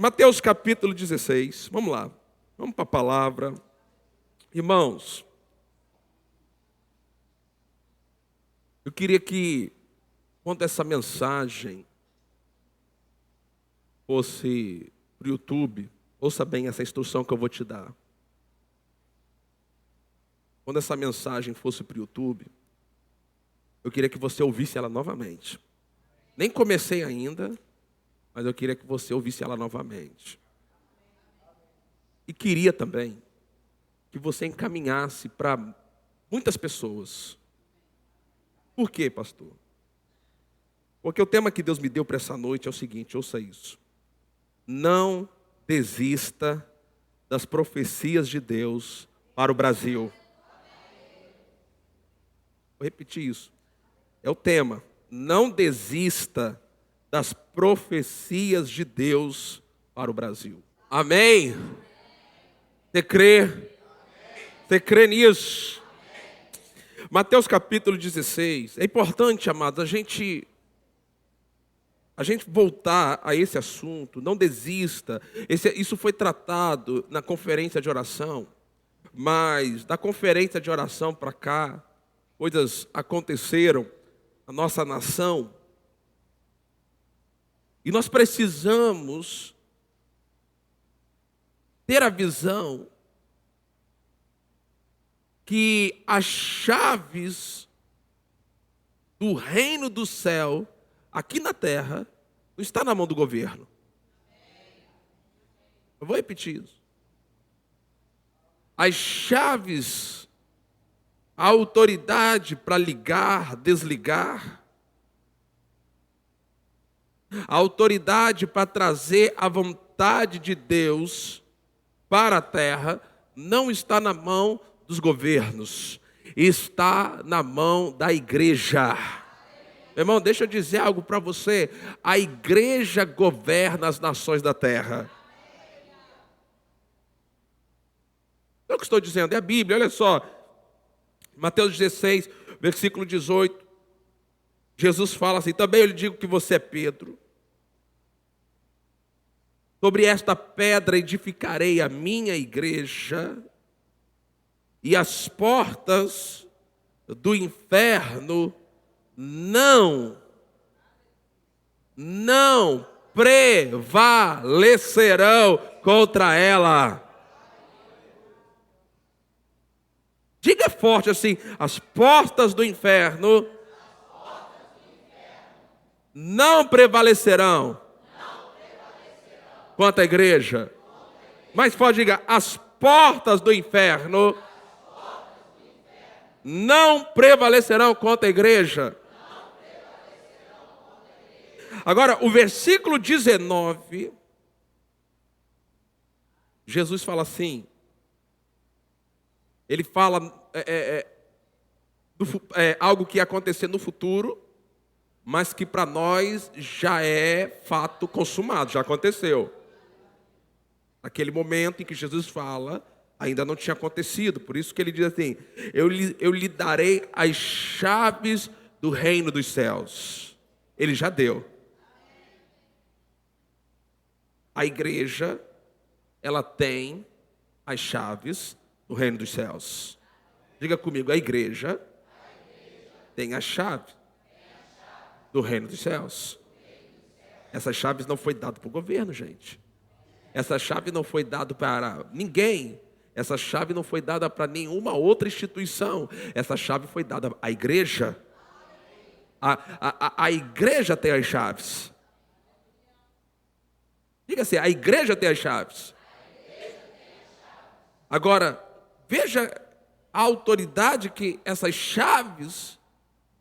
Mateus capítulo 16, vamos lá, vamos para a palavra. Irmãos, eu queria que, quando essa mensagem fosse para o YouTube, ouça bem essa instrução que eu vou te dar. Quando essa mensagem fosse para o YouTube, eu queria que você ouvisse ela novamente. Nem comecei ainda, mas eu queria que você ouvisse ela novamente. E queria também que você encaminhasse para muitas pessoas. Por quê, pastor? Porque o tema que Deus me deu para essa noite é o seguinte, ouça isso. Não desista das profecias de Deus para o Brasil. Vou repetir isso. É o tema. Não desista das profecias de Deus para o Brasil. Amém? Você crê? Você crê nisso? Mateus capítulo 16. É importante, amados, a gente voltar a esse assunto. Não desista. Isso foi tratado na conferência de oração. Mas da conferência de oração para cá, coisas aconteceram na nossa nação. E nós precisamos ter a visão que as chaves do reino do céu, aqui na terra, não está na mão do governo. Eu vou repetir isso. As chaves, a autoridade para ligar, desligar, a autoridade para trazer a vontade de Deus para a terra, não está na mão dos governos, está na mão da igreja. Meu irmão, deixa eu dizer algo para você. A igreja governa as nações da terra. É o que estou dizendo, é a Bíblia, olha só. Mateus 16, versículo 18. Jesus fala assim, também eu lhe digo que você é Pedro. Sobre esta pedra edificarei a minha igreja, e as portas do inferno não prevalecerão contra ela. Diga forte assim, as portas do inferno não prevalecerão contra a igreja. Mas pode diga, as portas do inferno não prevalecerão contra a igreja. Agora, o versículo 19, Jesus fala assim, ele fala algo que ia acontecer no futuro, mas que para nós já é fato consumado, já aconteceu. Naquele momento em que Jesus fala, ainda não tinha acontecido, por isso que ele diz assim, eu lhe darei as chaves do reino dos céus. Ele já deu. A igreja, ela tem as chaves do reino dos céus. Diga comigo, a igreja tem a chave do reino dos céus. Essas chaves não foi dada para o governo, gente. Essa chave não foi dada para ninguém. Essa chave não foi dada para nenhuma outra instituição. Essa chave foi dada à igreja. A igreja tem as chaves. Diga assim, a igreja tem as chaves. Agora, veja a autoridade que essas chaves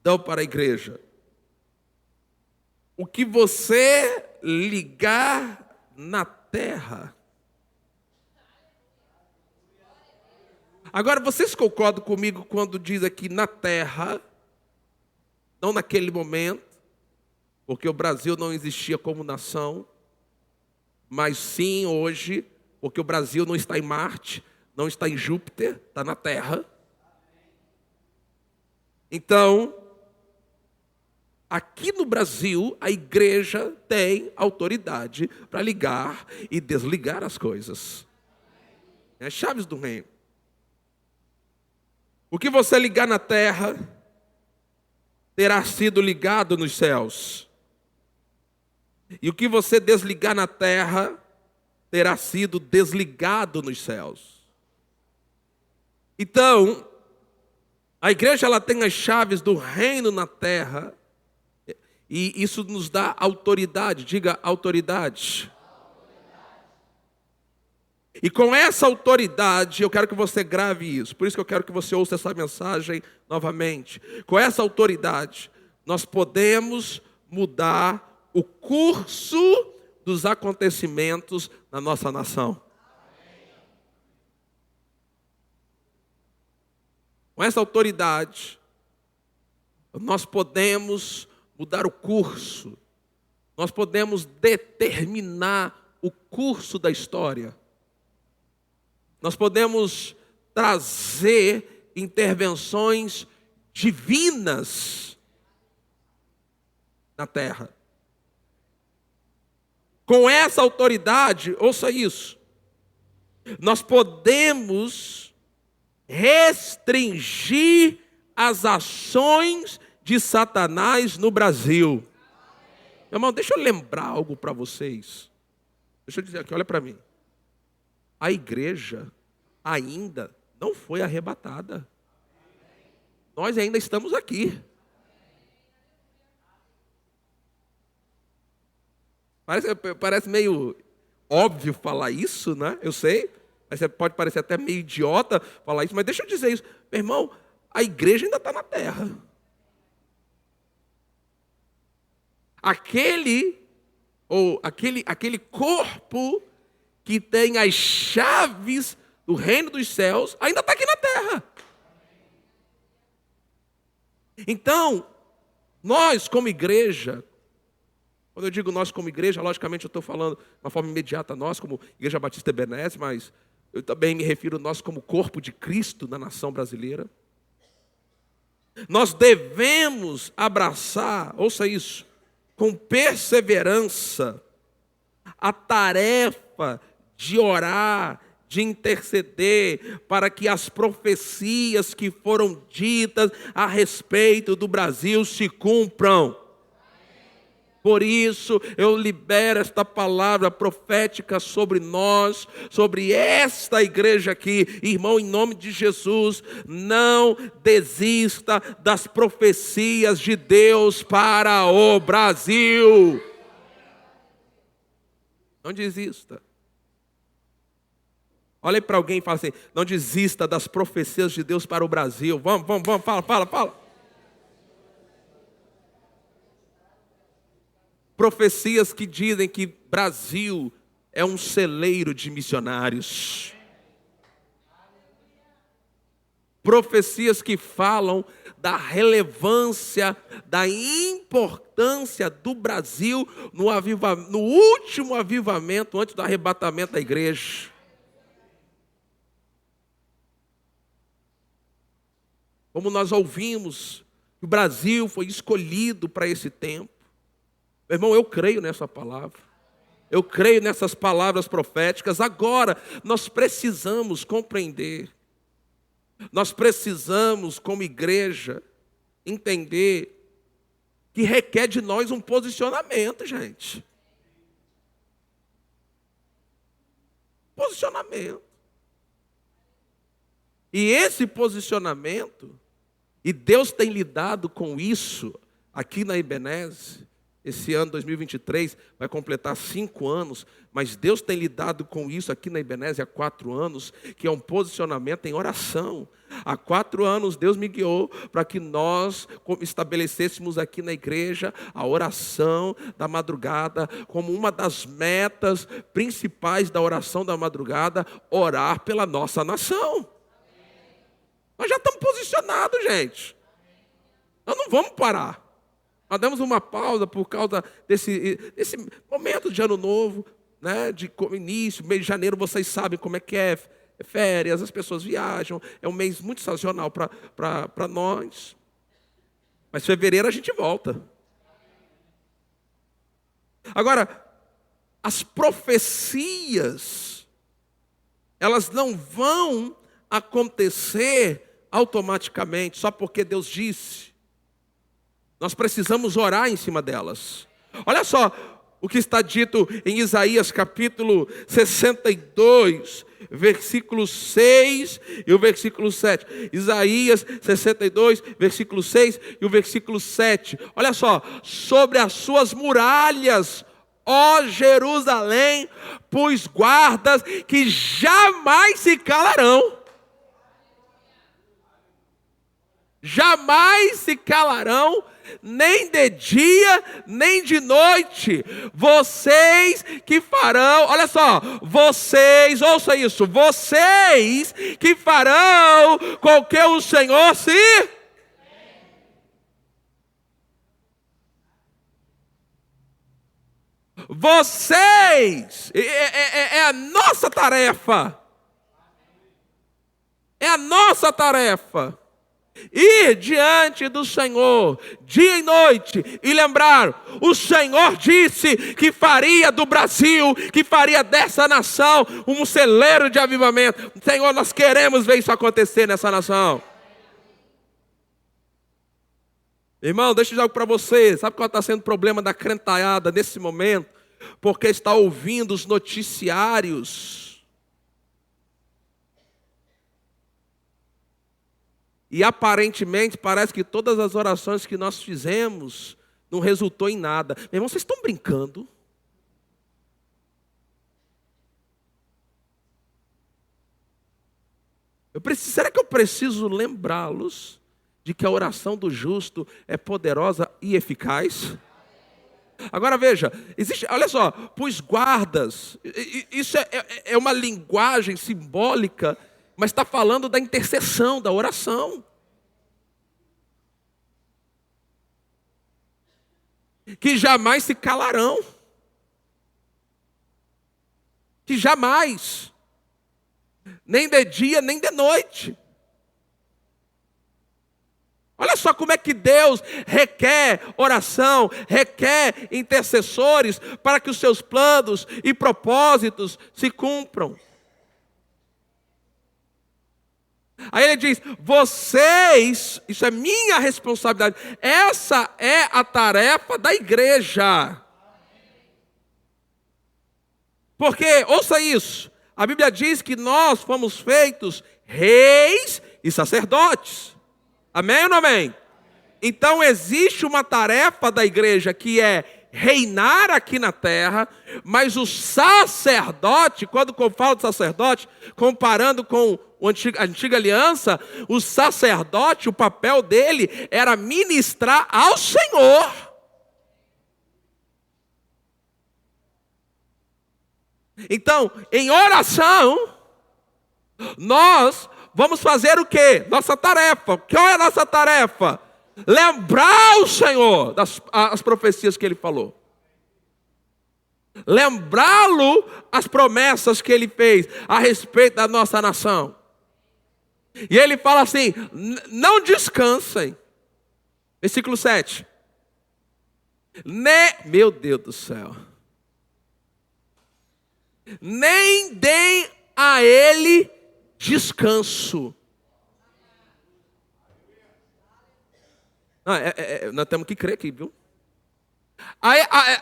dão para a igreja. O que você ligar na terra. Agora, vocês concordam comigo quando diz aqui na terra, não naquele momento, porque o Brasil não existia como nação, mas sim hoje, porque o Brasil não está em Marte, não está em Júpiter, está na terra. Então, aqui no Brasil, a igreja tem autoridade para ligar e desligar as coisas. É as chaves do reino. O que você ligar na terra terá sido ligado nos céus. E o que você desligar na terra terá sido desligado nos céus. Então, a igreja ela tem as chaves do reino na terra, e isso nos dá autoridade. Diga autoridade. E com essa autoridade, eu quero que você grave isso. Por isso que eu quero que você ouça essa mensagem novamente. Com essa autoridade, nós podemos mudar o curso dos acontecimentos na nossa nação. Com essa autoridade, nós podemos mudar o curso. Nós podemos determinar o curso da história. Nós podemos trazer intervenções divinas na terra. Com essa autoridade, ouça isso, nós podemos restringir as ações de Satanás no Brasil. Meu irmão, deixa eu lembrar algo para vocês. Deixa eu dizer aqui, olha para mim. A igreja ainda não foi arrebatada. Nós ainda estamos aqui. Parece meio óbvio falar isso, né? Eu sei. Mas pode parecer até meio idiota falar isso. Mas deixa eu dizer isso. Meu irmão, a igreja ainda está na terra. Aquele corpo que tem as chaves do reino dos céus, ainda está aqui na terra. Então, nós como igreja, quando eu digo nós como igreja, logicamente eu estou falando de uma forma imediata, nós como Igreja Batista Ebenezer, mas eu também me refiro a nós como corpo de Cristo na nação brasileira. Nós devemos abraçar, ouça isso, com perseverança, a tarefa de orar, de interceder, para que as profecias que foram ditas a respeito do Brasil se cumpram. Por isso, eu libero esta palavra profética sobre nós, sobre esta igreja aqui. Irmão, em nome de Jesus, não desista das profecias de Deus para o Brasil. Não desista. Olhe para alguém e fala assim, não desista das profecias de Deus para o Brasil. Vamos, fala. Profecias que dizem que Brasil é um celeiro de missionários. Profecias que falam da relevância, da importância do Brasil no último avivamento antes do arrebatamento da igreja. Como nós ouvimos, o Brasil foi escolhido para esse tempo. Meu irmão, eu creio nessa palavra. Eu creio nessas palavras proféticas. Agora, nós precisamos compreender. Nós precisamos, como igreja, entender que requer de nós um posicionamento, gente. Posicionamento. E esse posicionamento, e Deus tem lidado com isso aqui na Ebenezer. Esse ano, 2023, vai completar 5 anos, mas Deus tem lidado com isso aqui na Ebenezer há 4 anos, que é um posicionamento em oração. Há 4 anos Deus me guiou para que nós estabelecêssemos aqui na igreja a oração da madrugada como uma das metas principais da oração da madrugada, orar pela nossa nação. Nós já estamos posicionados, gente. Nós não vamos parar. Nós demos uma pausa por causa desse momento de ano novo, né? De início, mês de janeiro, vocês sabem como é que é férias, as pessoas viajam, é um mês muito sazonal para nós. Mas fevereiro a gente volta. Agora, as profecias, elas não vão acontecer automaticamente, só porque Deus disse. Nós precisamos orar em cima delas. Olha só o que está dito em Isaías capítulo 62, versículo 6 e o versículo 7. Isaías 62, versículo 6 e o versículo 7. Olha só, sobre as suas muralhas, ó Jerusalém, pus guardas que jamais se calarão. Jamais se calarão, nem de dia, nem de noite. Vocês que farão, olha só, vocês, ouça isso, vocês que farão com que o Senhor se... Vocês, é a nossa tarefa. É a nossa tarefa. Ir diante do Senhor, dia e noite, e lembrar, o Senhor disse que faria do Brasil, que faria dessa nação, um celeiro de avivamento. Senhor, nós queremos ver isso acontecer nessa nação. Irmão, deixa eu dizer algo para você. Sabe qual está sendo o problema da crentalhada nesse momento? Porque está ouvindo os noticiários. E aparentemente parece que todas as orações que nós fizemos não resultou em nada. Meu irmão, vocês estão brincando? Será que eu preciso lembrá-los de que a oração do justo é poderosa e eficaz? Agora veja, existe, olha só, pus guardas, isso é uma linguagem simbólica, mas está falando da intercessão, da oração. Que jamais se calarão. Que jamais. Nem de dia, nem de noite. Olha só como é que Deus requer oração, requer intercessores para que os seus planos e propósitos se cumpram. Aí ele diz, vocês, isso é minha responsabilidade, essa é a tarefa da igreja. Porque, ouça isso, a Bíblia diz que nós fomos feitos reis e sacerdotes. Amém ou não amém? Então existe uma tarefa da igreja que é reinar aqui na terra, mas o sacerdote, quando eu falo de sacerdote, comparando com a antiga aliança, o sacerdote, o papel dele era ministrar ao Senhor. Então, em oração, nós vamos fazer o quê? Nossa tarefa. Qual é a nossa tarefa? Lembrar o Senhor das profecias que Ele falou. Lembrá-lo as promessas que Ele fez a respeito da nossa nação. E Ele fala assim, não descansem. Versículo 7. Meu Deus do céu. Nem deem a Ele descanso. Nós temos que crer aqui, viu?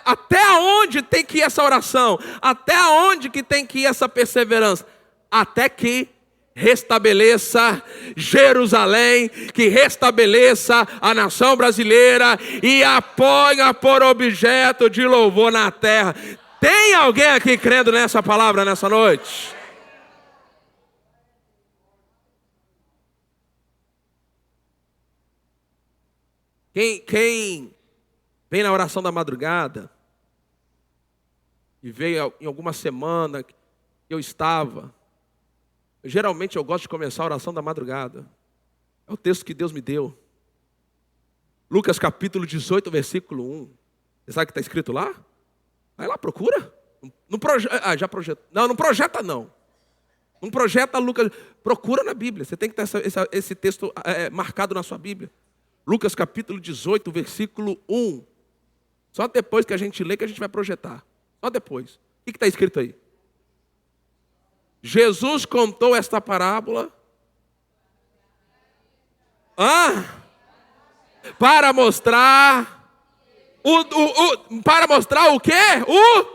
Até onde tem que ir essa oração? Até onde que tem que ir essa perseverança? Até que restabeleça Jerusalém, que restabeleça a nação brasileira e a ponha por objeto de louvor na terra. Tem alguém aqui crendo nessa palavra nessa noite? Quem vem na oração da madrugada e veio em alguma semana que eu estava, geralmente eu gosto de começar a oração da madrugada. É o texto que Deus me deu. Lucas capítulo 18, versículo 1. Você sabe o que está escrito lá? Vai lá, procura. Já projeta. Não projeta não. Não projeta Lucas. Procura na Bíblia. Você tem que ter esse texto marcado na sua Bíblia. Lucas capítulo 18, versículo 1. Só depois que a gente lê que a gente vai projetar. Só depois. O que está escrito aí? Jesus contou esta parábola para mostrar para mostrar o quê? O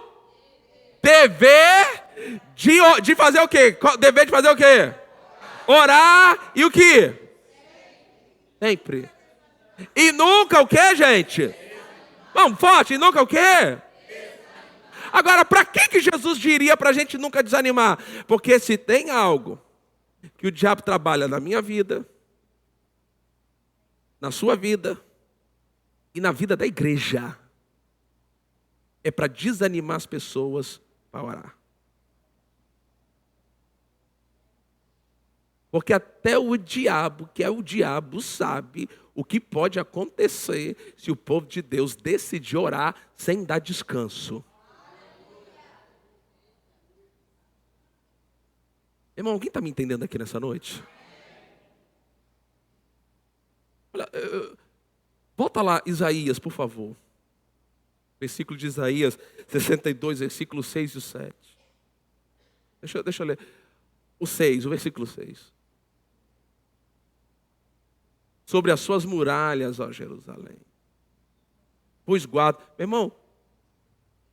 dever de fazer o quê? Dever de fazer o quê? Orar e o quê? Sempre. E nunca o quê, gente? Vamos, forte, e nunca o quê? Agora, para que Jesus diria para a gente nunca desanimar? Porque se tem algo que o diabo trabalha na minha vida, na sua vida e na vida da igreja, é para desanimar as pessoas para orar. Porque até o diabo, que é o diabo, sabe o que pode acontecer se o povo de Deus decidir orar sem dar descanso. Irmão, alguém está me entendendo aqui nessa noite? Olha, volta lá, Isaías, por favor. Versículo de Isaías 62, versículo 6 e 7. Deixa eu ler. O 6, o versículo 6. Sobre as suas muralhas, ó Jerusalém. Pois guarda. Meu irmão,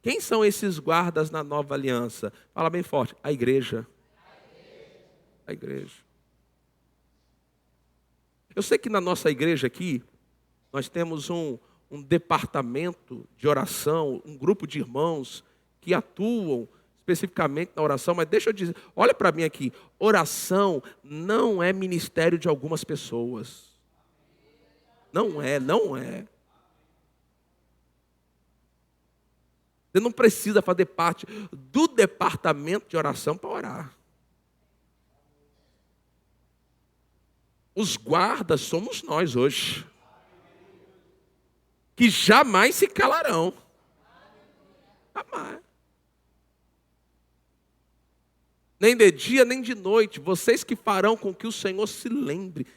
quem são esses guardas na nova aliança? Fala bem forte. A igreja. A igreja. Eu sei que na nossa igreja aqui, nós temos um departamento de oração, um grupo de irmãos que atuam especificamente na oração, mas deixa eu dizer, olha para mim aqui, oração não é ministério de algumas pessoas. Não é. Você não precisa fazer parte do departamento de oração para orar. Os guardas somos nós hoje, que jamais se calarão. Jamais. Nem de dia, nem de noite, vocês que farão com que o Senhor se lembre.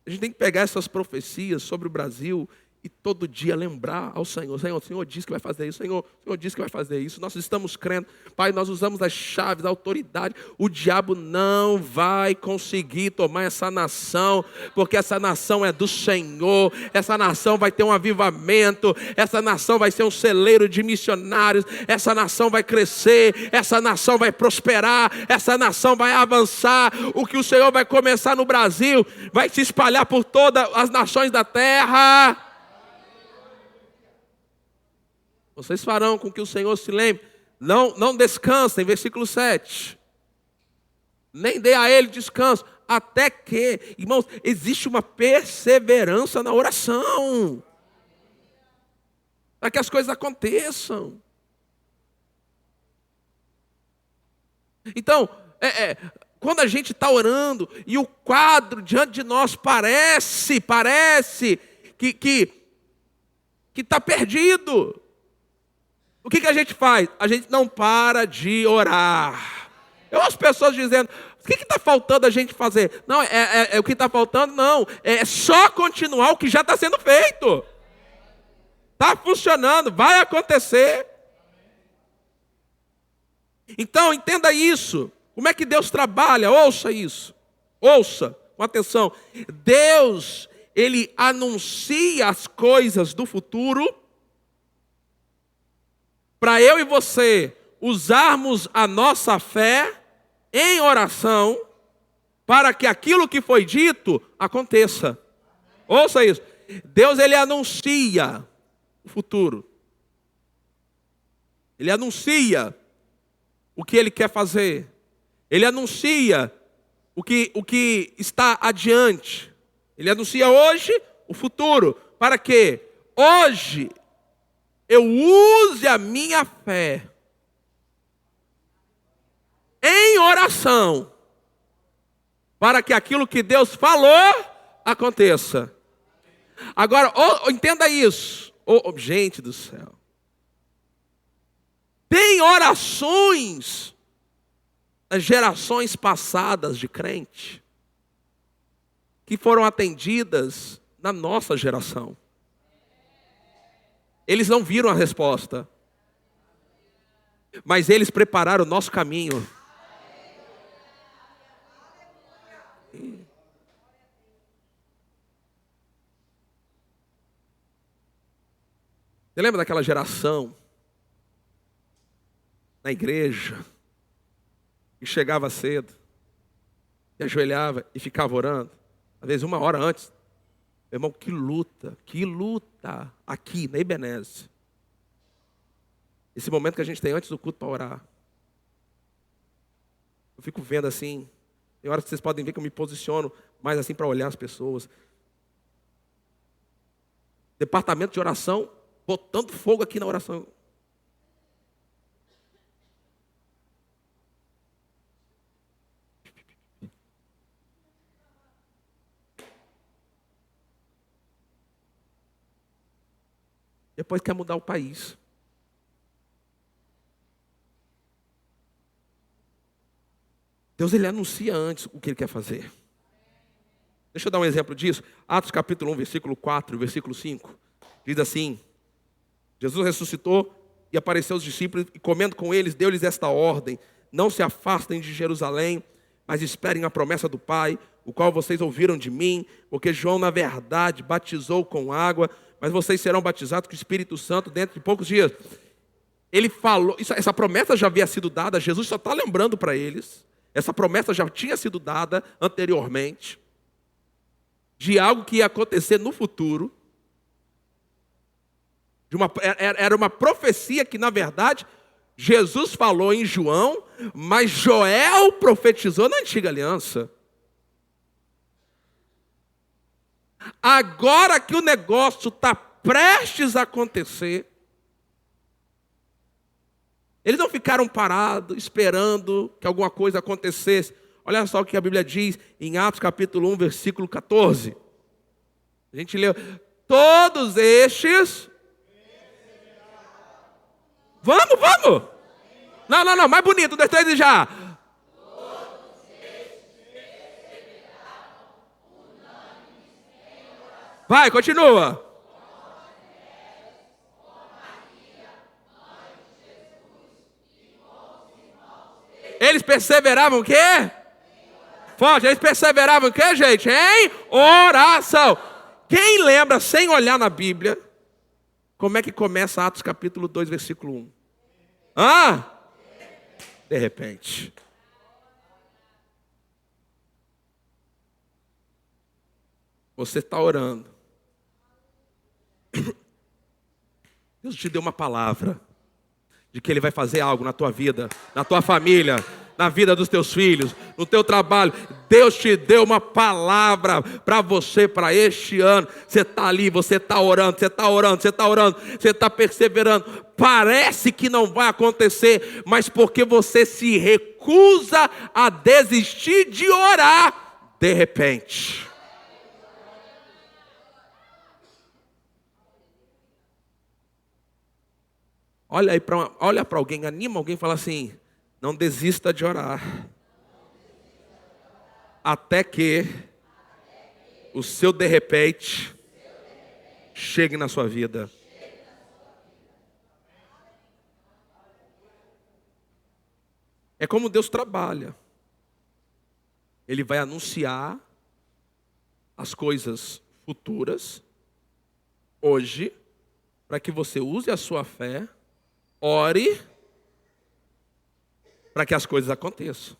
A gente tem que pegar essas profecias sobre o Brasil e todo dia lembrar ao Senhor. Senhor, o Senhor disse que vai fazer isso. Senhor, o Senhor disse que vai fazer isso. Nós estamos crendo. Pai, nós usamos as chaves, a autoridade. O diabo não vai conseguir tomar essa nação, porque essa nação é do Senhor. Essa nação vai ter um avivamento. Essa nação vai ser um celeiro de missionários. Essa nação vai crescer. Essa nação vai prosperar. Essa nação vai avançar. O que o Senhor vai começar no Brasil vai se espalhar por todas as nações da terra. Vocês farão com que o Senhor se lembre. Não descansem, versículo 7. Nem dê a ele descanso. Até que, irmãos, existe uma perseverança na oração. Para que as coisas aconteçam. Então, quando a gente está orando e o quadro diante de nós parece que está perdido. O que a gente faz? A gente não para de orar. Eu ouço pessoas dizendo, o que está faltando a gente fazer? Não, o que está faltando não, é só continuar o que já está sendo feito. Está funcionando, vai acontecer. Então, entenda isso. Como é que Deus trabalha? Ouça isso. Ouça, com atenção. Deus, Ele anuncia as coisas do futuro para eu e você usarmos a nossa fé em oração para que aquilo que foi dito aconteça. Ouça isso. Deus, Ele anuncia o futuro. Ele anuncia o que Ele quer fazer. Ele anuncia o que está adiante. Ele anuncia hoje o futuro. Para que hoje eu use a minha fé em oração para que aquilo que Deus falou aconteça. Agora, entenda isso. Gente do céu. Tem orações das gerações passadas de crente que foram atendidas na nossa geração. Eles não viram a resposta, mas eles prepararam o nosso caminho. Você lembra daquela geração na igreja que chegava cedo e ajoelhava e ficava orando, às vezes 1 hora antes? Meu irmão, que luta aqui na Ebenezer. Esse momento que a gente tem antes do culto para orar. Eu fico vendo assim, tem horas que vocês podem ver que eu me posiciono mais assim para olhar as pessoas. Departamento de oração, botando fogo aqui na oração. Depois quer mudar o país. Deus, ele anuncia antes o que ele quer fazer. Deixa eu dar um exemplo disso. Atos capítulo 1, versículo 4, versículo 5. Diz assim: Jesus ressuscitou e apareceu aos discípulos, e comendo com eles, deu-lhes esta ordem: não se afastem de Jerusalém, mas esperem a promessa do Pai, o qual vocês ouviram de mim, porque João, na verdade, batizou com água, mas vocês serão batizados com o Espírito Santo dentro de poucos dias. Ele falou, essa promessa já havia sido dada, Jesus só está lembrando para eles. Essa promessa já tinha sido dada anteriormente, de algo que ia acontecer no futuro. Era uma profecia que, na verdade, Jesus falou em João, mas Joel profetizou na antiga aliança. Agora que o negócio está prestes a acontecer, eles não ficaram parados, esperando que alguma coisa acontecesse. Olha só o que a Bíblia diz em Atos capítulo 1, versículo 14. A gente leu: todos estes... Vamos! Não, mais bonito, 2, 3 e já. Vai, continua. Eles perseveravam o quê? Forte, eles perseveravam o quê, gente? Em oração. Quem lembra, sem olhar na Bíblia, como é que começa Atos capítulo 2, versículo 1? De repente. Você está orando. Deus te deu uma palavra de que Ele vai fazer algo na tua vida, na tua família, na vida dos teus filhos, no teu trabalho. Deus te deu uma palavra para você, para este ano. Você está ali, você está orando, você está perseverando. Parece que não vai acontecer, mas porque você se recusa a desistir de orar, de repente. Olha para alguém, anima alguém e fala assim: não desista de orar, até que o seu de repente chegue na sua vida. É como Deus trabalha. Ele vai anunciar as coisas futuras, hoje, para que você use a sua fé, ore, para que as coisas aconteçam.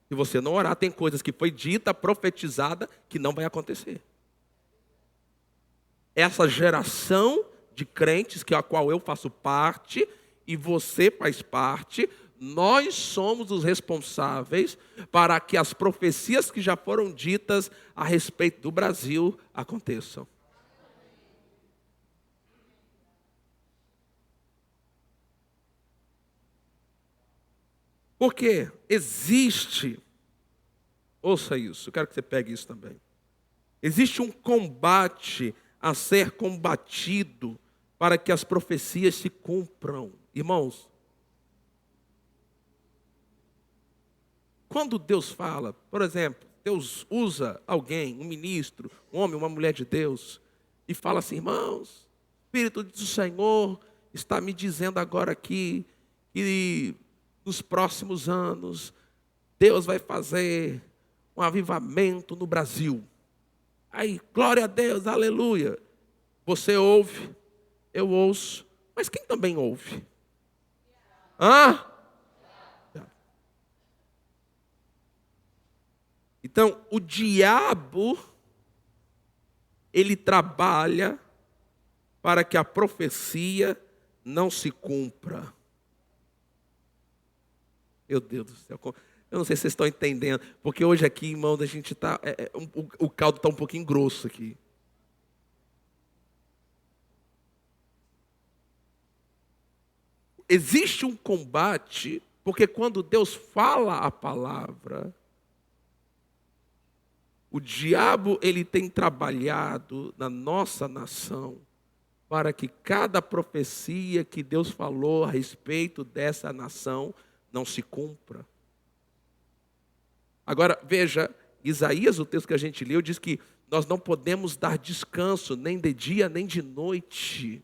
Se você não orar, tem coisas que foi dita, profetizada, que não vai acontecer. Essa geração de crentes, que a qual eu faço parte, e você faz parte, nós somos os responsáveis para que as profecias que já foram ditas a respeito do Brasil aconteçam. Porque existe, ouça isso, eu quero que você pegue isso também. Existe um combate a ser combatido para que as profecias se cumpram. Irmãos, quando Deus fala, por exemplo, Deus usa alguém, um ministro, um homem, uma mulher de Deus, e fala assim: irmãos, Espírito do Senhor está me dizendo agora aqui que nos próximos anos Deus vai fazer um avivamento no Brasil. Aí, glória a Deus, aleluia. Você ouve, eu ouço, mas quem também ouve? Hã? Então, o diabo, ele trabalha para que a profecia não se cumpra. Meu Deus do céu, eu não sei se vocês estão entendendo, porque hoje aqui, irmãos, a gente está, o caldo está um pouquinho grosso aqui. Existe um combate, porque quando Deus fala a palavra, o diabo, ele tem trabalhado na nossa nação para que cada profecia que Deus falou a respeito dessa nação não se cumpra. Agora, veja, Isaías, o texto que a gente leu, diz que nós não podemos dar descanso, nem de dia, nem de noite.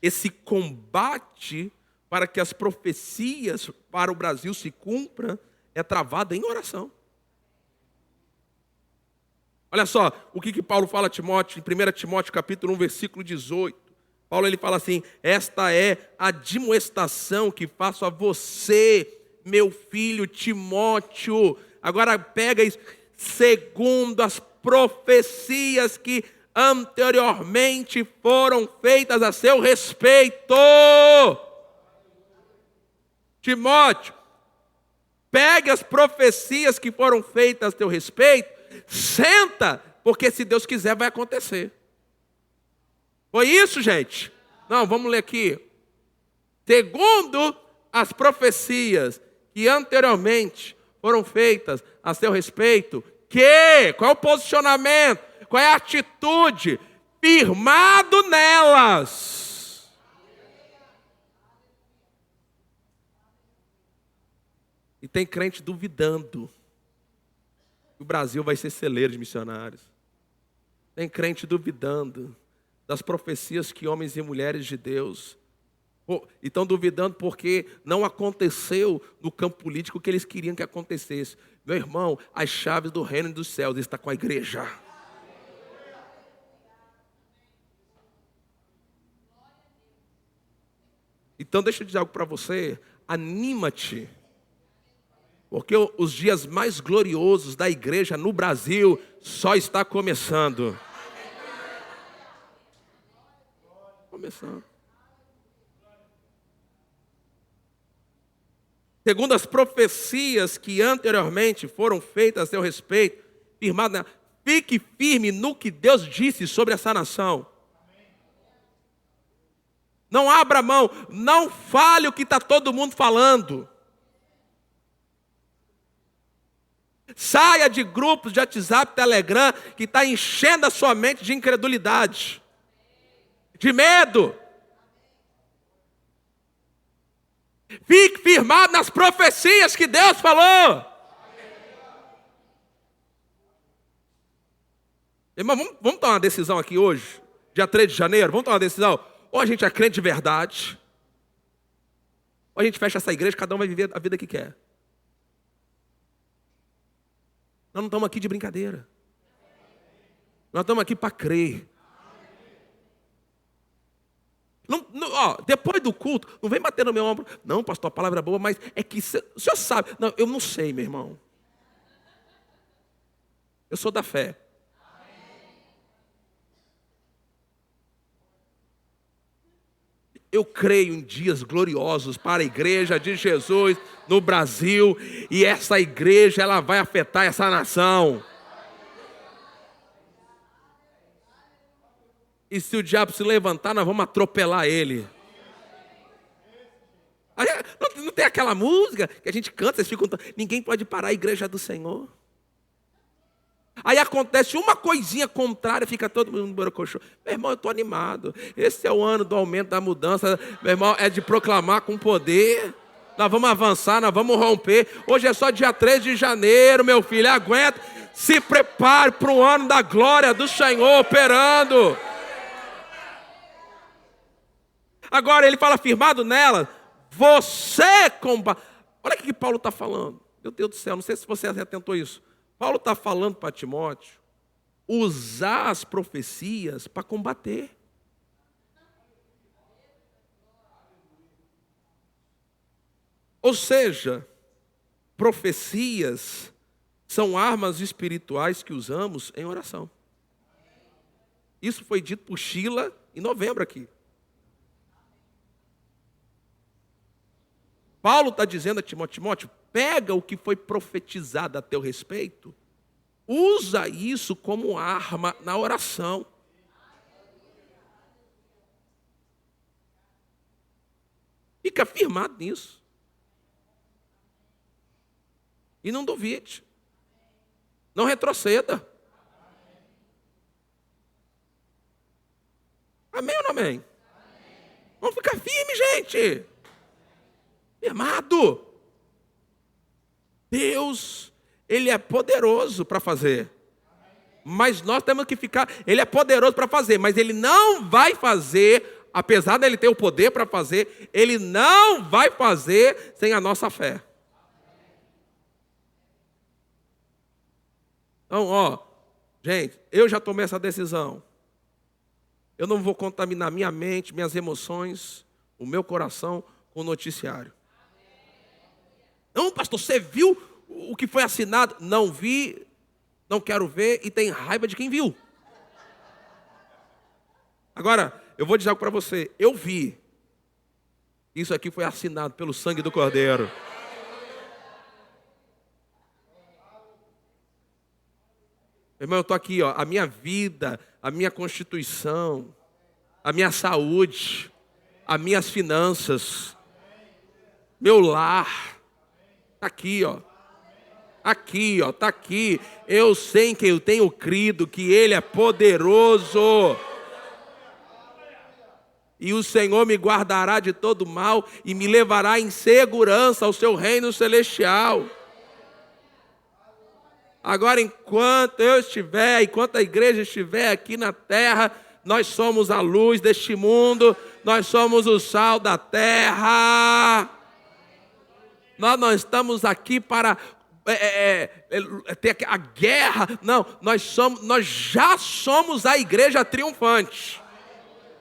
Esse combate para que as profecias para o Brasil se cumpram é travado em oração. Olha só o que Paulo fala a Timóteo, em 1 Timóteo capítulo 1, versículo 18. Paulo ele fala assim: esta é a admoestação que faço a você, meu filho Timóteo. Agora pega isso, segundo as profecias que anteriormente foram feitas a seu respeito. Timóteo, pegue as profecias que foram feitas a teu respeito, senta, porque se Deus quiser vai acontecer. Foi isso, gente? Não, vamos ler aqui. Segundo as profecias que anteriormente foram feitas a seu respeito, qual é o posicionamento? Qual é a atitude? Firmado nelas. E tem crente duvidando que o Brasil vai ser celeiro de missionários. Tem crente duvidando das profecias que homens e mulheres de Deus estão duvidando porque não aconteceu no campo político o que eles queriam que acontecesse. Meu irmão, as chaves do reino dos céus estão com a igreja. Então deixa eu dizer algo para você, anima-te, porque os dias mais gloriosos da igreja no Brasil só está começando. Começando. Segundo as profecias que anteriormente foram feitas a seu respeito, fique firme no que Deus disse sobre essa nação. Não abra mão, não fale o que está todo mundo falando. Saia de grupos de WhatsApp, Telegram, que está enchendo a sua mente de incredulidade, de medo. Fique firmado nas profecias que Deus falou. Irmão, vamos tomar uma decisão aqui hoje, dia 3 de janeiro, vamos tomar uma decisão. Ou a gente é crente de verdade, ou a gente fecha essa igreja, cada um vai viver a vida que quer. Nós não estamos aqui de brincadeira. Nós estamos aqui para crer. Depois do culto, não vem bater no meu ombro. Não, pastor, a palavra é boa, mas é que o senhor sabe. Não, eu não sei, meu irmão. Eu sou da fé. Eu creio em dias gloriosos para a igreja de Jesus no Brasil. E essa igreja, ela vai afetar essa nação. E se o diabo se levantar, nós vamos atropelar ele. Não tem aquela música que a gente canta, vocês ficam... Ninguém pode parar a igreja do Senhor. Aí acontece uma coisinha contrária, fica todo mundo no borocochô. Meu irmão, eu estou animado. Esse é o ano do aumento da mudança. Meu irmão, é de proclamar com poder. Nós vamos avançar, nós vamos romper. Hoje é só dia 3 de janeiro, meu filho, aguenta. Se prepare para o ano da glória do Senhor operando. Agora ele fala, firmado nela, você combate. Olha o que Paulo está falando. Meu Deus do céu, não sei se você atentou isso. Paulo está falando para Timóteo usar as profecias para combater. Ou seja, profecias são armas espirituais que usamos em oração. Isso foi dito por Sheila em novembro aqui. Paulo está dizendo a Timóteo, Timóteo, pega o que foi profetizado a teu respeito, usa isso como arma na oração. Fica firmado nisso. E não duvide. Não retroceda. Amém ou não amém? Vamos ficar firme, gente. Firmado. Deus, Ele é poderoso para fazer. Mas nós temos que ficar... Ele é poderoso para fazer, mas Ele não vai fazer, apesar dEle ter o poder para fazer, Ele não vai fazer sem a nossa fé. Então, gente, eu já tomei essa decisão. Eu não vou contaminar minha mente, minhas emoções, o meu coração com o noticiário. Não, pastor, você viu o que foi assinado? Não vi, não quero ver e tem raiva de quem viu. Agora, eu vou dizer algo para você. Eu vi. Isso aqui foi assinado pelo sangue do Cordeiro. Irmão, eu estou aqui, a minha vida, a minha constituição, a minha saúde, as minhas finanças, meu lar, está aqui, aqui, está aqui. Eu sei em quem eu tenho crido, que Ele é poderoso. E o Senhor me guardará de todo mal e me levará em segurança ao seu reino celestial. Agora, enquanto eu estiver, enquanto a igreja estiver aqui na terra, nós somos a luz deste mundo, nós somos o sal da terra. Nós não estamos aqui para ter a guerra, não, nós já somos a igreja triunfante.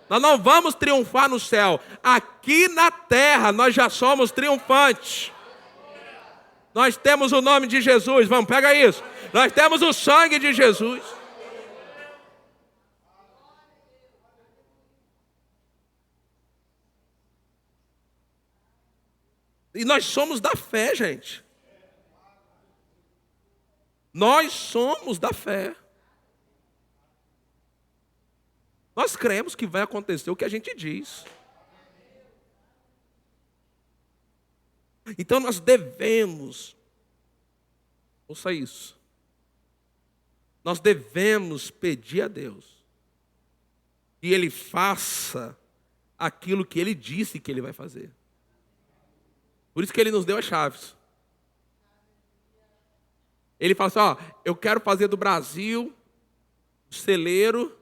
Nós não vamos triunfar no céu, aqui na terra nós já somos triunfantes. Nós temos o nome de Jesus, vamos, pega isso. Nós temos o sangue de Jesus. E nós somos da fé, gente. Nós somos da fé. Nós cremos que vai acontecer o que a gente diz. Então nós devemos, ouça isso, nós devemos pedir a Deus que Ele faça aquilo que Ele disse que Ele vai fazer. Por isso que Ele nos deu as chaves. Ele fala assim, eu quero fazer do Brasil um celeiro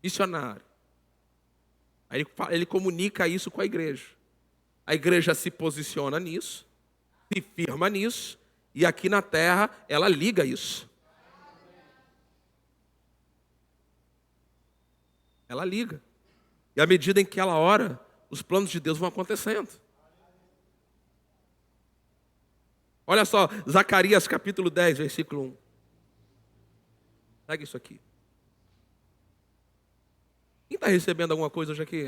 missionário. Aí ele comunica isso com a igreja. A igreja se posiciona nisso, se firma nisso, e aqui na terra ela liga isso. Ela liga. E à medida em que ela ora, os planos de Deus vão acontecendo. Olha só, Zacarias capítulo 10, versículo 1. Pega isso aqui. Quem está recebendo alguma coisa hoje aqui?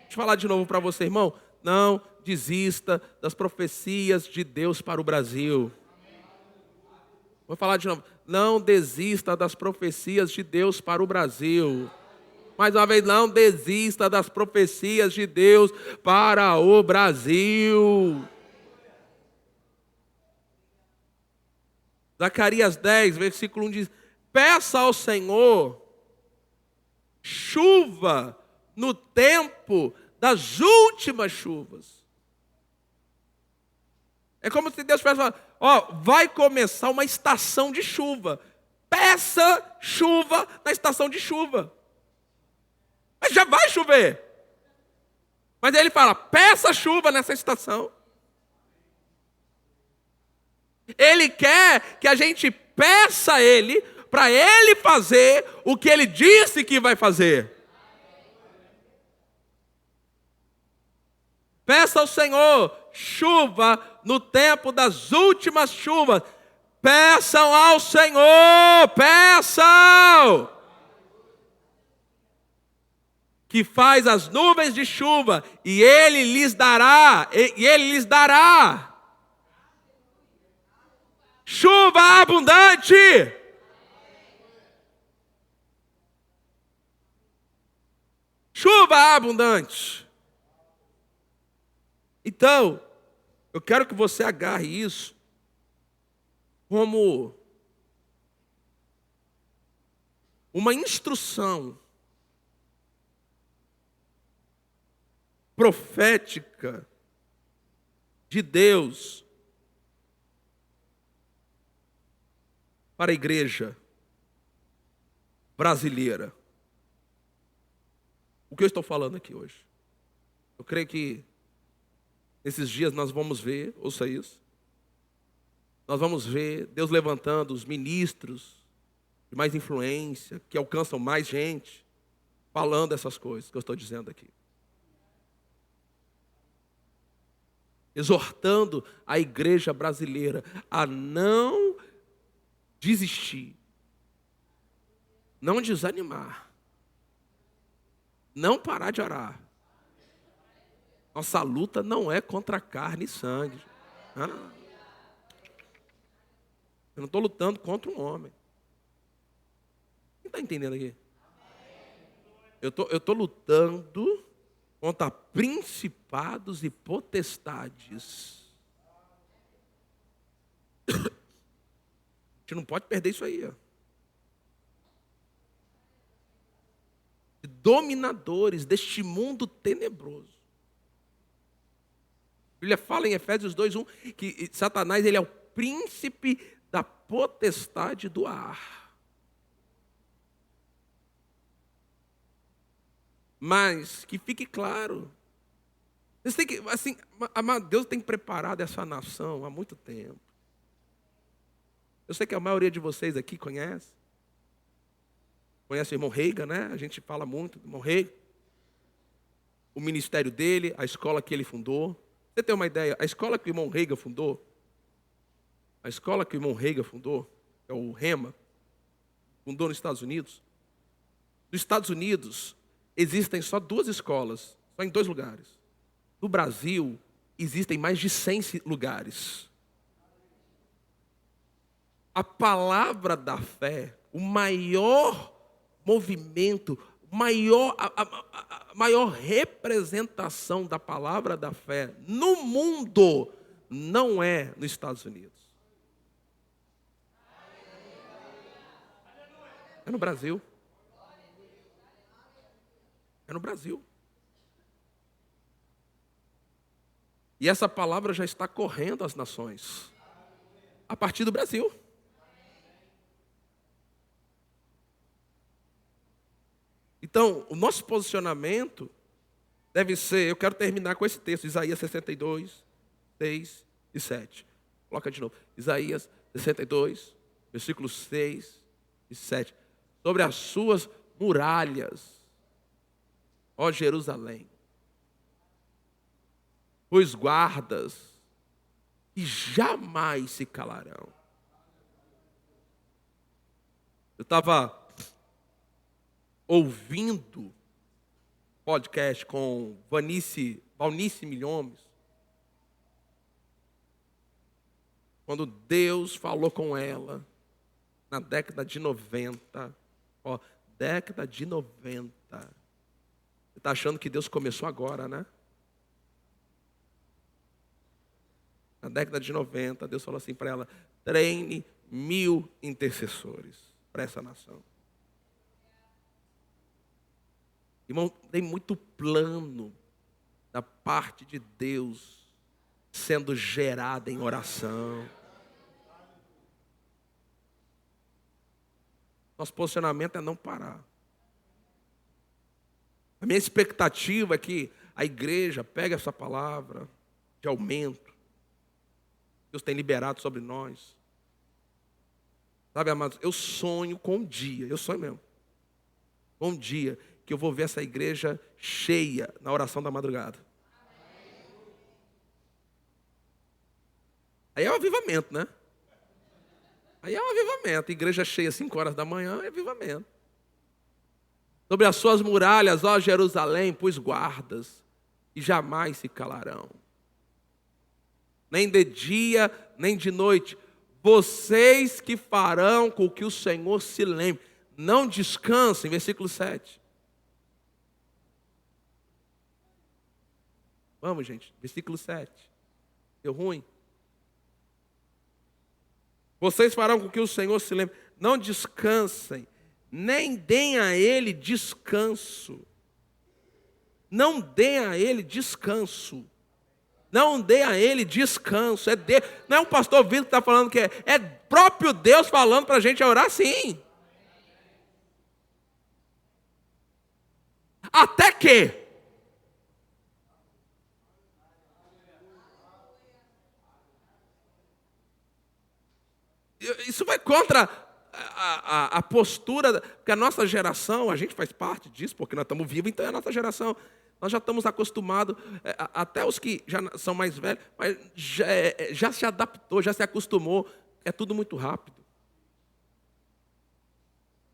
Deixa eu falar de novo para você, irmão. Não desista das profecias de Deus para o Brasil. Vou falar de novo. Não desista das profecias de Deus para o Brasil. Mais uma vez, não desista das profecias de Deus para o Brasil. Zacarias 10, versículo 1 diz: peça ao Senhor chuva no tempo das últimas chuvas. É como se Deus tivesse falado, ó, vai começar uma estação de chuva. Peça chuva na estação de chuva. Mas já vai chover. Mas aí ele fala, peça chuva nessa estação. Ele quer que a gente peça a Ele, para Ele fazer o que Ele disse que vai fazer. Peça ao Senhor chuva no tempo das últimas chuvas. Peçam ao Senhor, peçam! Que faz as nuvens de chuva, e Ele lhes dará, chuva abundante. Chuva abundante. Então, eu quero que você agarre isso como uma instrução profética de Deus para a igreja brasileira. O que eu estou falando aqui hoje? Eu creio que nesses dias nós vamos ver, ouça isso, nós vamos ver Deus levantando os ministros de mais influência, que alcançam mais gente, falando essas coisas que eu estou dizendo aqui. Exortando a igreja brasileira a não desistir, não desanimar, não parar de orar. Nossa luta não é contra carne e sangue. Eu não estou lutando contra um homem. Quem está entendendo aqui? Eu estou lutando contra principados e potestades. A gente não pode perder isso aí. Ó. Dominadores deste mundo tenebroso. A Bíblia fala em Efésios 2:1 que Satanás ele é o príncipe da potestade do ar. Mas que fique claro, vocês têm que, assim, Deus tem preparado essa nação há muito tempo. Eu sei que a maioria de vocês aqui conhece o irmão Reiga, né? A gente fala muito do irmão Reiga, o ministério dele, a escola que ele fundou. Você tem uma ideia? A escola que o irmão Reiga fundou, é o Rema, fundou nos Estados Unidos. Nos Estados Unidos existem só 2 escolas, só em 2 lugares. No Brasil existem mais de 100 lugares. A palavra da fé, o maior movimento, a maior representação da palavra da fé no mundo não é nos Estados Unidos. É no Brasil. É no Brasil. E essa palavra já está correndo às nações. A partir do Brasil. Então, o nosso posicionamento deve ser, eu quero terminar com esse texto, Isaías 62, 6 e 7. Coloca de novo. Isaías 62, versículos 6 e 7. Sobre as suas muralhas, ó Jerusalém, pois guardas que jamais se calarão. Eu estava ouvindo podcast com Valnice Milhomes, quando Deus falou com ela na década de 90, década de 90. Você está achando que Deus começou agora, né? Na década de 90, Deus falou assim para ela: treine 1000 intercessores para essa nação. Irmão, tem muito plano da parte de Deus sendo gerada em oração. Nosso posicionamento é não parar. A minha expectativa é que a igreja pegue essa palavra de aumento. Deus tem liberado sobre nós. Sabe, amados, eu sonho com um dia, eu sonho mesmo, com um dia que eu vou ver essa igreja cheia na oração da madrugada. Aí é um avivamento, né? Aí é um avivamento. Igreja cheia 5 horas da manhã é avivamento. Sobre as suas muralhas, ó Jerusalém, pus guardas, e jamais se calarão. Nem de dia, nem de noite. Vocês que farão com que o Senhor se lembre. Não descansem, versículo 7. Vamos, gente, versículo 7. Deu ruim? Vocês farão com que o Senhor se lembre. Não descansem, nem deem a Ele descanso. Não deem a Ele descanso. Não dê a Ele descanso. Não é um pastor Vitor que está falando que é próprio Deus falando para a gente orar sim. Até que isso vai contra a postura, porque a nossa geração, a gente faz parte disso, porque nós estamos vivos, então é a nossa geração. Nós já estamos acostumados, até os que já são mais velhos, mas já se adaptou, já se acostumou. É tudo muito rápido.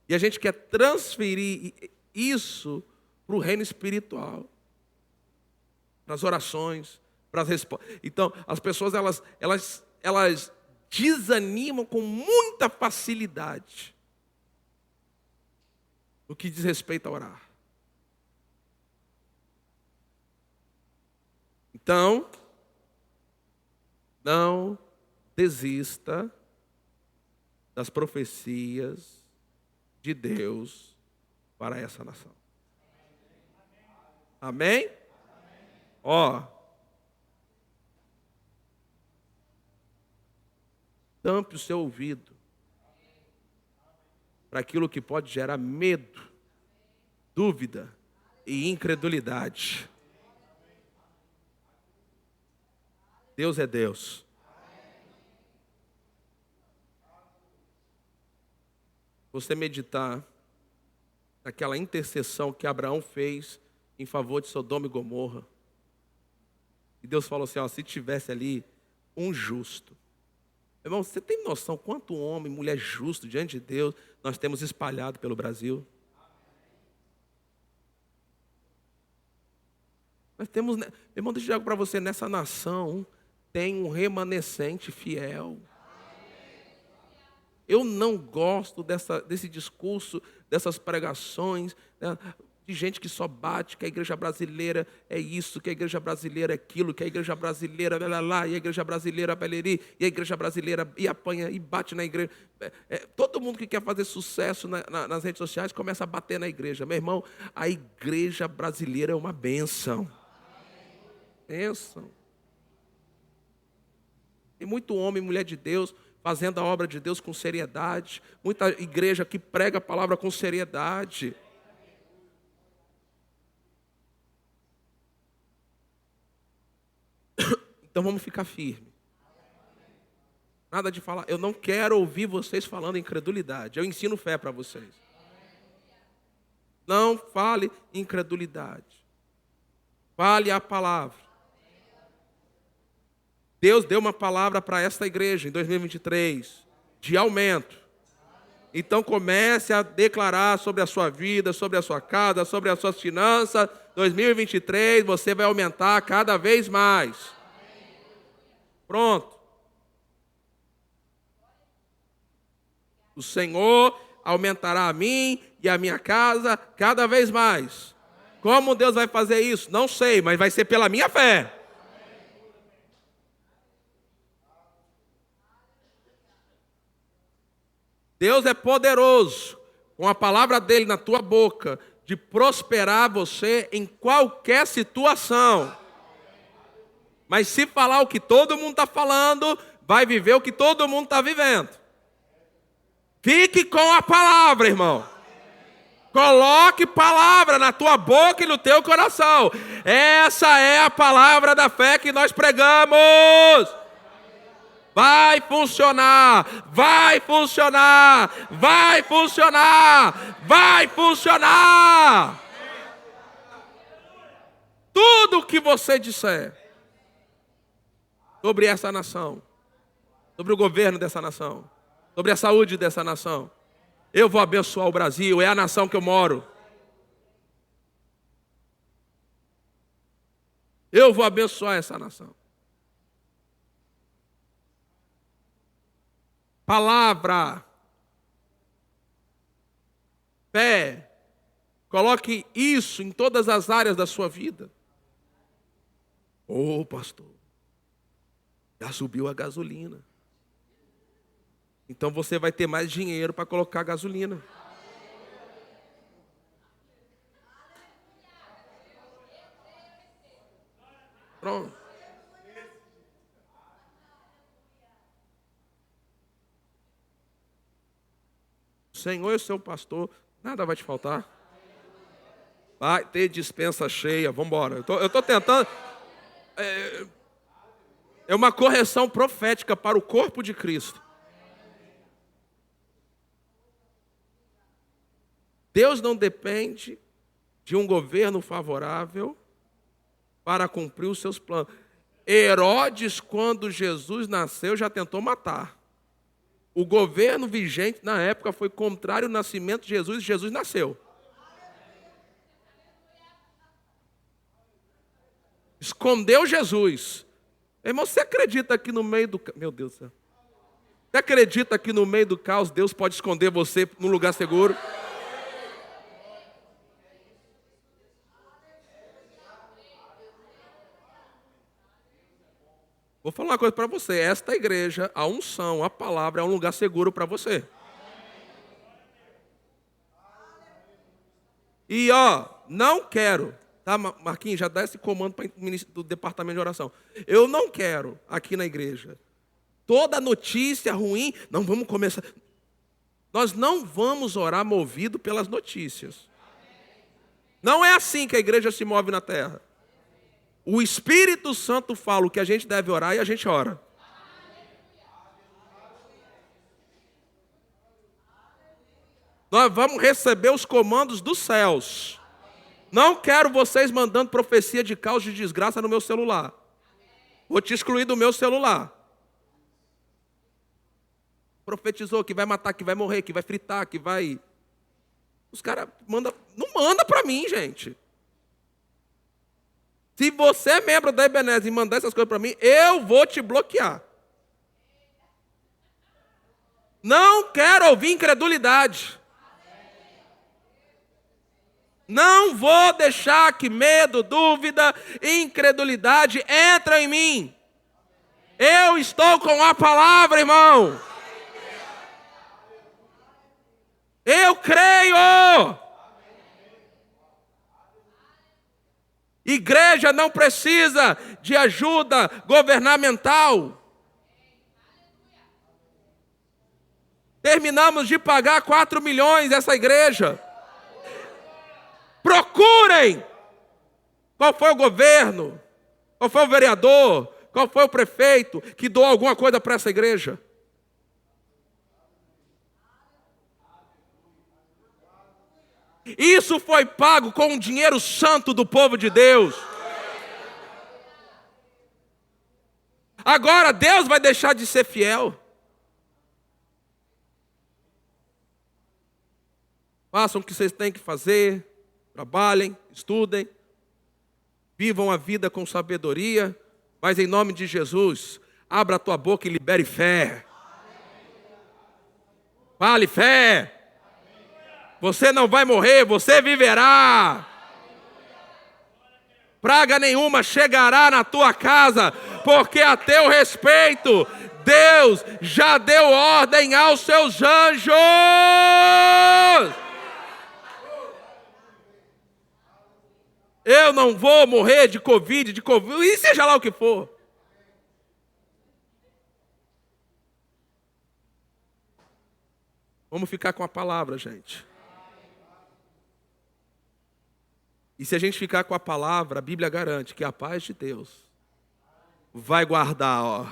E a gente quer transferir isso para o reino espiritual. Para as orações, para as respostas. Então, as pessoas, elas desanimam com muita facilidade no que diz respeito a orar. Então, não desista das profecias de Deus para essa nação. Amém? Ó, tampe o seu ouvido para aquilo que pode gerar medo, dúvida e incredulidade. Deus é Deus. Você meditar naquela intercessão que Abraão fez em favor de Sodoma e Gomorra. E Deus falou assim, ó, se tivesse ali um justo. Irmão, você tem noção quanto homem, mulher justo diante de Deus nós temos espalhado pelo Brasil? Nós temos, irmão, deixa eu dizer algo para você, nessa nação tem um remanescente fiel. Eu não gosto desse discurso, dessas pregações, né, de gente que só bate, que a igreja brasileira é isso, que a igreja brasileira é aquilo, que a igreja brasileira lá, e a igreja brasileira beleri, e a igreja brasileira e apanha e bate na igreja. Todo mundo que quer fazer sucesso nas redes sociais começa a bater na igreja. Meu irmão, a igreja brasileira é uma bênção. Bênção. Tem muito homem e mulher de Deus fazendo a obra de Deus com seriedade. Muita igreja que prega a palavra com seriedade. Então vamos ficar firmes. Nada de falar, eu não quero ouvir vocês falando incredulidade. Eu ensino fé para vocês. Não fale incredulidade. Fale a palavra. Deus deu uma palavra para esta igreja em 2023, de aumento. Então comece a declarar sobre a sua vida, sobre a sua casa, sobre as suas finanças. 2023 você vai aumentar cada vez mais. Pronto. O Senhor aumentará a mim e a minha casa cada vez mais. Como Deus vai fazer isso? Não sei, mas vai ser pela minha fé. Deus é poderoso, com a palavra dele na tua boca, de prosperar você em qualquer situação. Mas se falar o que todo mundo está falando, vai viver o que todo mundo está vivendo. Fique com a palavra, irmão. Coloque palavra na tua boca e no teu coração. Essa é a palavra da fé que nós pregamos. Vai funcionar, vai funcionar, vai funcionar, vai funcionar. Tudo o que você disser sobre essa nação, sobre o governo dessa nação, sobre a saúde dessa nação, eu vou abençoar o Brasil, é a nação que eu moro. Eu vou abençoar essa nação. Palavra, fé, coloque isso em todas as áreas da sua vida. Ô, pastor, já subiu a gasolina. Então você vai ter mais dinheiro para colocar gasolina. Pronto. O Senhor é seu pastor, nada vai te faltar. Vai ter dispensa cheia, vamos embora. Eu estou tentando. É uma correção profética para o corpo de Cristo. Deus não depende de um governo favorável para cumprir os seus planos. Herodes, quando Jesus nasceu, já tentou matar. O governo vigente na época foi contrário ao nascimento de Jesus e Jesus nasceu. Escondeu Jesus. Irmão, você acredita que no meio do... Meu Deus do céu. Você acredita que no meio do caos Deus pode esconder você num lugar seguro? Vou falar uma coisa para você. Esta igreja, a unção, a palavra é um lugar seguro para você. E não quero, tá, Marquinhos, já dá esse comando para o ministro do departamento de oração. Eu não quero aqui na igreja toda notícia ruim. Não vamos começar. Nós não vamos orar movido pelas notícias. Não é assim que a igreja se move na terra. O Espírito Santo fala o que a gente deve orar e a gente ora. Nós vamos receber os comandos dos céus. Não quero vocês mandando profecia de caos e de desgraça no meu celular. Vou te excluir do meu celular. Profetizou que vai matar, que vai morrer, que vai fritar, que vai... Os caras mandam... Não manda para mim, gente. Se você é membro da Ebenezer e mandar essas coisas para mim, eu vou te bloquear. Não quero ouvir incredulidade. Não vou deixar que medo, dúvida, incredulidade entrem em mim. Eu estou com a palavra, irmão. Eu creio. Igreja não precisa de ajuda governamental. Terminamos de pagar 4 milhões essa igreja. Procurem qual foi o governo, qual foi o vereador, qual foi o prefeito que doou alguma coisa para essa igreja. Isso foi pago com o dinheiro santo do povo de Deus. Agora Deus vai deixar de ser fiel? Façam o que vocês têm que fazer, trabalhem, estudem, vivam a vida com sabedoria, mas em nome de Jesus, abra a tua boca e libere fé. Fale fé. Você não vai morrer, você viverá. Praga nenhuma chegará na tua casa, porque a teu respeito, Deus já deu ordem aos seus anjos. Eu não vou morrer de Covid, e seja lá o que for. Vamos ficar com a palavra, gente. E se a gente ficar com a palavra, a Bíblia garante que a paz de Deus vai guardar, ó.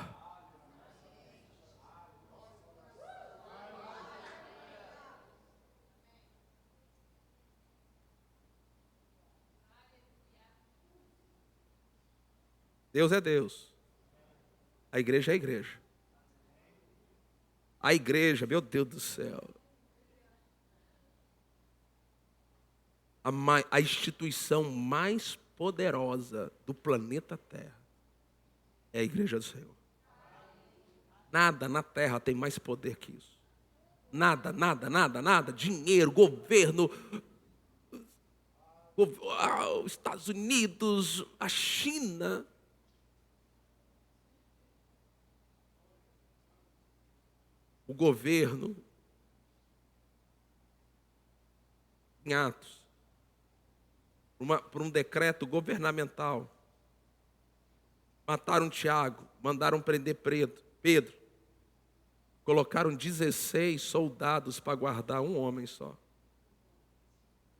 Deus é Deus. A igreja é a igreja. A igreja, meu Deus do céu. A instituição mais poderosa do planeta Terra é a igreja do Senhor. Nada na Terra tem mais poder que isso. Nada, nada, nada, nada. Dinheiro, governo, os Estados Unidos, a China. O governo, em Atos, por um decreto governamental, mataram Tiago, mandaram prender Pedro, colocaram 16 soldados para guardar um homem só.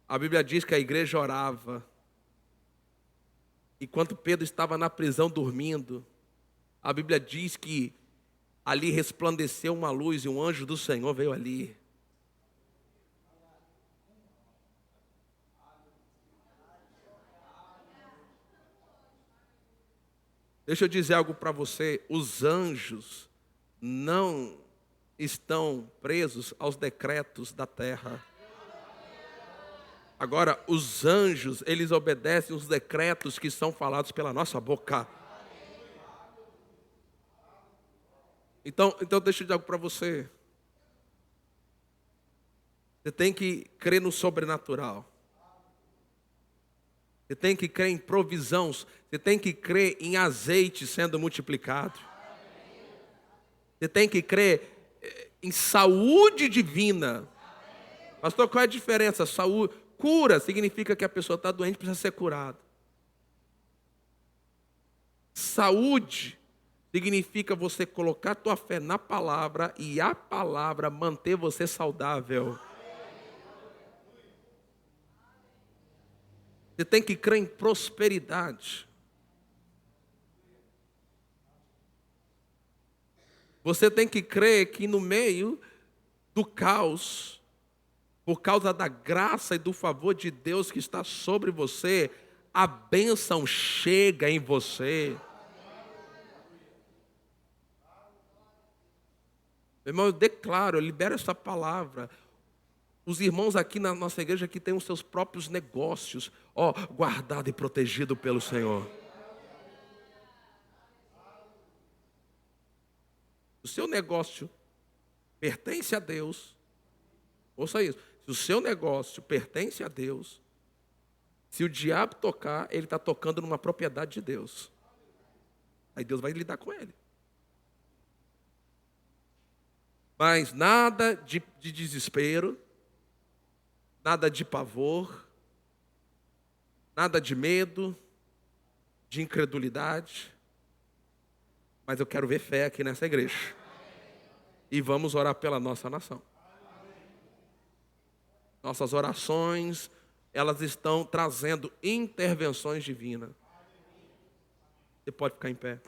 A Bíblia diz que a igreja orava, enquanto Pedro estava na prisão dormindo, a Bíblia diz que ali resplandeceu uma luz e um anjo do Senhor veio ali. Deixa eu dizer algo para você, os anjos não estão presos aos decretos da terra. Agora, os anjos, eles obedecem os decretos que são falados pela nossa boca. Então deixa eu dizer algo para você. Você tem que crer no sobrenatural. Você tem que crer em provisão. Você tem que crer em azeite sendo multiplicado. Você tem que crer em saúde divina. Pastor, qual é a diferença? Saúde, cura significa que a pessoa está doente e precisa ser curada. Saúde significa você colocar a tua fé na palavra e a palavra manter você saudável. Você tem que crer em prosperidade. Você tem que crer que no meio do caos, por causa da graça e do favor de Deus que está sobre você, a bênção chega em você. Meu irmão, eu declaro, eu libero essa palavra. Os irmãos aqui na nossa igreja aqui têm os seus próprios negócios, guardado e protegido pelo Senhor. O seu negócio pertence a Deus. Ouça isso. Se o seu negócio pertence a Deus, se o diabo tocar, ele está tocando numa propriedade de Deus. Aí Deus vai lidar com ele. Mas nada de desespero, nada de pavor, nada de medo, de incredulidade. Mas eu quero ver fé aqui nessa igreja. E vamos orar pela nossa nação. Nossas orações, elas estão trazendo intervenções divinas. Você pode ficar em pé.